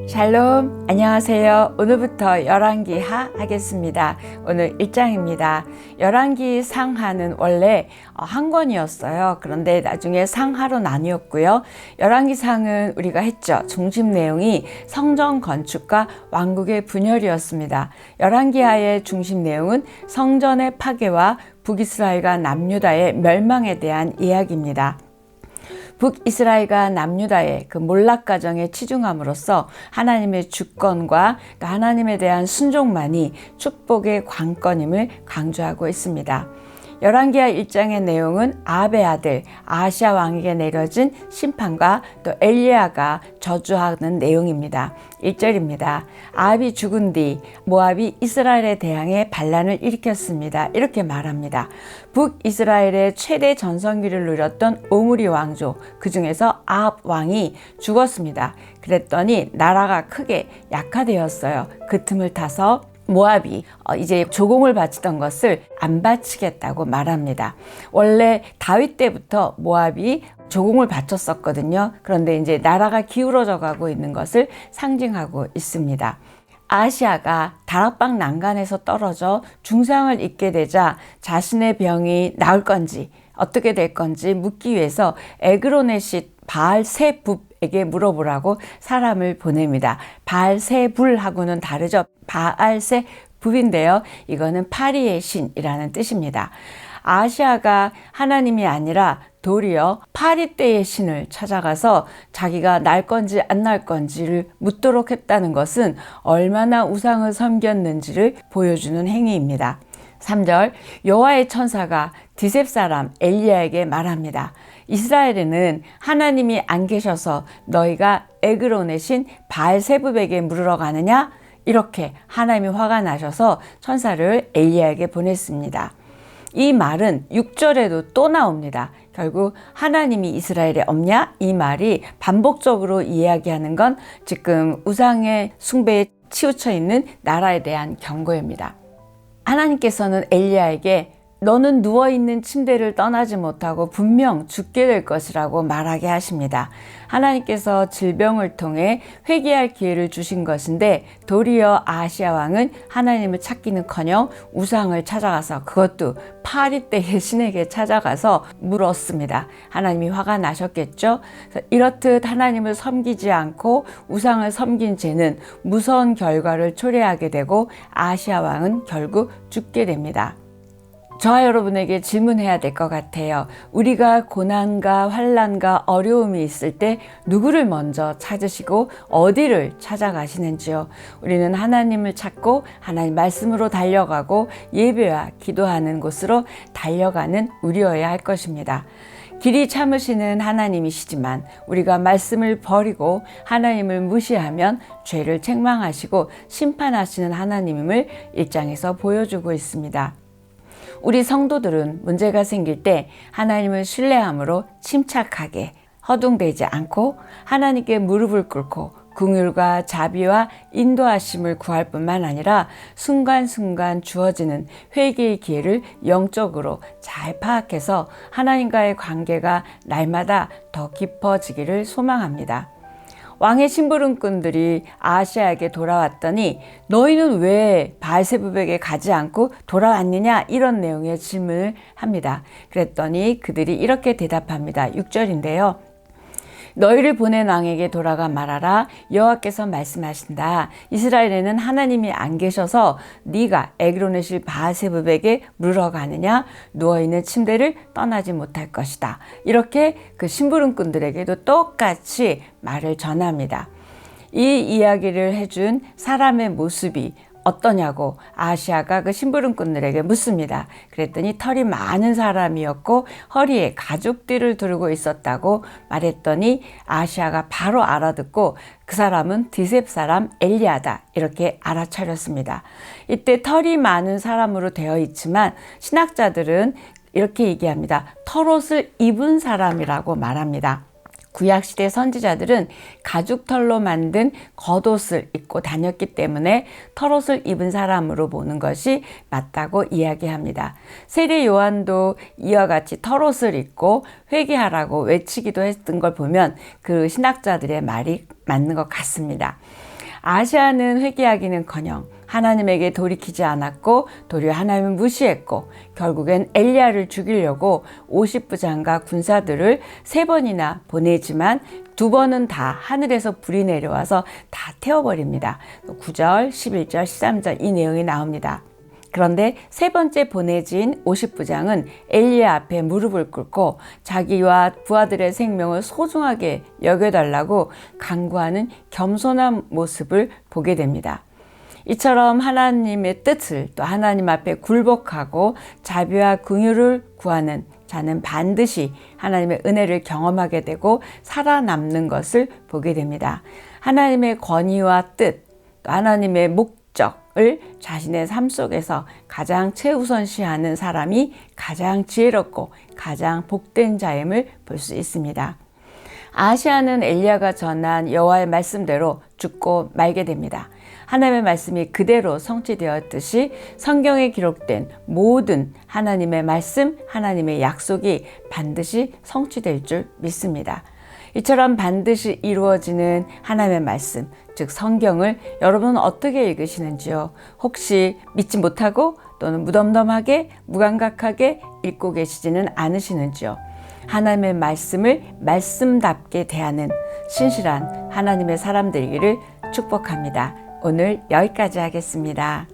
샬롬, 안녕하세요. 오늘부터 열왕기하 하겠습니다. 오늘 1장입니다. 열왕기 상하는 원래 한 권이었어요. 그런데 나중에 상하로 나뉘었고요. 열왕기 상은 우리가 했죠. 중심 내용이 성전 건축과 왕국의 분열이었습니다. 열왕기하의 중심 내용은 성전의 파괴와 북이스라엘과 남유다의 멸망에 대한 이야기입니다. 북이스라엘과 남유다의 그 몰락 과정에 치중함으로써 하나님의 주권과 하나님에 대한 순종만이 축복의 관건임을 강조하고 있습니다. 열왕기하 1장의 내용은 아합의 아들 아하시아 왕에게 내려진 심판과 또 엘리야가 저주하는 내용입니다. 1절입니다. 아합이 죽은 뒤 모압이 이스라엘에 대항해 반란을 일으켰습니다. 이렇게 말합니다. 북이스라엘의 최대 전성기를 누렸던 오므리 왕조, 그 중에서 아합 왕이 죽었습니다. 그랬더니 나라가 크게 약화되었어요. 그 틈을 타서 모압이 이제 조공을 바치던 것을 안 바치겠다고 말합니다. 원래 다윗 때부터 모압이 조공을 바쳤었거든요. 그런데 이제 나라가 기울어져 가고 있는 것을 상징하고 있습니다. 아하시아가 다락방 난간에서 떨어져 중상을 입게 되자 자신의 병이 나을 건지 어떻게 될 건지 묻기 위해서 에그로네시 바알세붑에게 물어보라고 사람을 보냅니다. 바알세불하고는 다르죠. 바알세붑인데요. 이거는 파리의 신이라는 뜻입니다. 아하시아가 하나님이 아니라 도리어 파리떼의 신을 찾아가서 자기가 날 건지 안 날 건지를 묻도록 했다는 것은 얼마나 우상을 섬겼는지를 보여주는 행위입니다. 3절 여호와의 천사가 디셉 사람 엘리야에게 말합니다. 이스라엘에는 하나님이 안 계셔서 너희가 에그론의 신 바알세붑에게 물으러 가느냐? 이렇게 하나님이 화가 나셔서 천사를 엘리야에게 보냈습니다. 이 말은 6절에도 또 나옵니다. 결국 하나님이 이스라엘에 없냐? 이 말이 반복적으로 이야기하는 건 지금 우상의 숭배에 치우쳐 있는 나라에 대한 경고입니다. 하나님께서는 엘리야에게 너는 누워있는 침대를 떠나지 못하고 분명 죽게 될 것이라고 말하게 하십니다. 하나님께서 질병을 통해 회개할 기회를 주신 것인데 도리어 아하시아 왕은 하나님을 찾기는커녕 우상을 찾아가서 그것도 파리떼의 신에게 찾아가서 물었습니다. 하나님이 화가 나셨겠죠? 이렇듯 하나님을 섬기지 않고 우상을 섬긴 죄는 무서운 결과를 초래하게 되고 아하시아 왕은 결국 죽게 됩니다. 저와 여러분에게 질문해야 될 것 같아요. 우리가 고난과 환난과 어려움이 있을 때 누구를 먼저 찾으시고 어디를 찾아가시는지요? 우리는 하나님을 찾고 하나님 말씀으로 달려가고 예배와 기도하는 곳으로 달려가는 우리여야 할 것입니다. 길이 참으시는 하나님이시지만 우리가 말씀을 버리고 하나님을 무시하면 죄를 책망하시고 심판하시는 하나님임을 1장에서 보여주고 있습니다. 우리 성도들은 문제가 생길 때 하나님을 신뢰함으로 침착하게 허둥대지 않고 하나님께 무릎을 꿇고 긍휼과 자비와 인도하심을 구할 뿐만 아니라 순간순간 주어지는 회개의 기회를 영적으로 잘 파악해서 하나님과의 관계가 날마다 더 깊어지기를 소망합니다. 왕의 심부름꾼들이 아하시아에게 돌아왔더니 너희는 왜 바알세붑에게 가지 않고 돌아왔느냐 이런 내용의 질문을 합니다. 그랬더니 그들이 이렇게 대답합니다. 6절인데요. 너희를 보낸 왕에게 돌아가 말하라. 여호와께서 말씀하신다. 이스라엘에는 하나님이 안 계셔서 네가 에그론의 신 바알세붑에게 물으러 가느냐? 누워있는 침대를 떠나지 못할 것이다. 이렇게 그 심부름꾼들에게도 똑같이 말을 전합니다. 이 이야기를 해준 사람의 모습이 어떠냐고 아하시아가 그 심부름꾼들에게 묻습니다. 그랬더니 털이 많은 사람이었고 허리에 가죽띠를 두르고 있었다고 말했더니 아하시아가 바로 알아듣고 그 사람은 디셉 사람 엘리야다 이렇게 알아차렸습니다. 이때 털이 많은 사람으로 되어 있지만 신학자들은 이렇게 얘기합니다. 털옷을 입은 사람이라고 말합니다. 구약시대 선지자들은 가죽털로 만든 겉옷을 입고 다녔기 때문에 털옷을 입은 사람으로 보는 것이 맞다고 이야기합니다. 세례 요한도 이와 같이 털옷을 입고 회개하라고 외치기도 했던 걸 보면 그 신학자들의 말이 맞는 것 같습니다. 아시아는 회개하기는커녕 하나님에게 돌이키지 않았고 도리어 하나님을 무시했고 결국엔 엘리야를 죽이려고 50부장과 군사들을 3번이나 보내지만 2번은 다 하늘에서 불이 내려와서 다 태워버립니다. 9절, 11절, 13절 이 내용이 나옵니다. 그런데 3번째 보내진 50부장은 엘리야 앞에 무릎을 꿇고 자기와 부하들의 생명을 소중하게 여겨달라고 간구하는 겸손한 모습을 보게 됩니다. 이처럼 하나님의 뜻을 또 하나님 앞에 굴복하고 자비와 긍휼을 구하는 자는 반드시 하나님의 은혜를 경험하게 되고 살아남는 것을 보게 됩니다. 하나님의 권위와 뜻, 또 하나님의 목적을 자신의 삶 속에서 가장 최우선시하는 사람이 가장 지혜롭고 가장 복된 자임을 볼 수 있습니다. 아시아는 엘리야가 전한 여호와의 말씀대로 죽고 말게 됩니다. 하나님의 말씀이 그대로 성취되었듯이 성경에 기록된 모든 하나님의 말씀, 하나님의 약속이 반드시 성취될 줄 믿습니다. 이처럼 반드시 이루어지는 하나님의 말씀, 즉 성경을 여러분은 어떻게 읽으시는지요? 혹시 믿지 못하고 또는 무덤덤하게, 무감각하게 읽고 계시지는 않으시는지요? 하나님의 말씀을 말씀답게 대하는 신실한 하나님의 사람 되기를 축복합니다. 오늘 여기까지 하겠습니다.